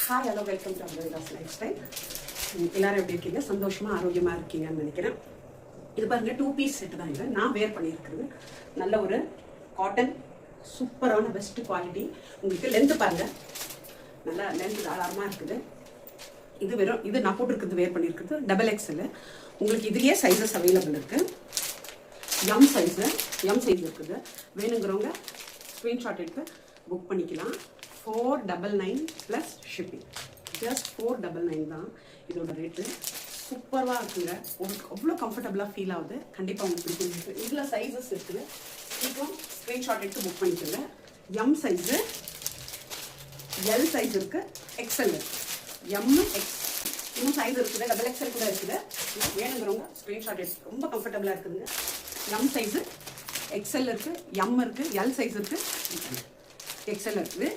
Hi hello welcome to Abdullah's lifestyle. எல்லாரும் எப்படி இருக்கீங்க? சந்தோஷமா ஆரோக்கியமா இருக்கீங்கன்னு நினைக்கிறேன். இது பாருங்க 2 பீஸ் செட்டு தான். இது நான் வேர் பண்ணியிருக்கிறது நல்ல ஒரு காட்டன் சூப்பரான பெஸ்ட் குவாலிட்டி. உங்களுக்கு லென்த் பாருங்க, நல்லா லென்த் தாராளமாக இருக்குது. இது நான் போட்டிருக்கிறது வேர் பண்ணியிருக்கிறது டபுள் XL. உங்களுக்கு இதுலேயே சைஸஸ் அவைலபிள் இருக்கு. எம் சைஸ் இருக்குது. வேணுங்கிறவங்க ஸ்க்ரீன்ஷாட் எடுத்து புக் பண்ணிக்கலாம். 499 ப்ளஸ் ஷிப்பிங். ஜஸ்ட் 499 தான் இதோட ரேட்டு. சூப்பராக இருக்குங்க. உங்களுக்கு அவ்வளோ கம்ஃபர்டபுளாக ஃபீல் ஆகுது. கண்டிப்பாக உங்களுக்கு பிடிக்கும். இதில் சைஸஸ் இருக்குது. இப்போ ஸ்க்ரீன்ஷாட் எடுத்து புக் பண்ணிக்கோங்க. எம் சைஸு, எல் சைஸ் இருக்குது, XL இருக்குது. எம்எக்ஸ் இன்னும் சைஸ் இருக்குது, டபுள் XL கூட இருக்குது. வேணுங்கிறவங்க ஸ்க்ரீன்ஷாட் எடுத்து ரொம்ப கம்ஃபர்டபுளாக இருக்குதுங்க. எம் சைஸு, XL இருக்குது, எம் இருக்குது, எல் சைஸ் இருக்குது, XL இருக்குது.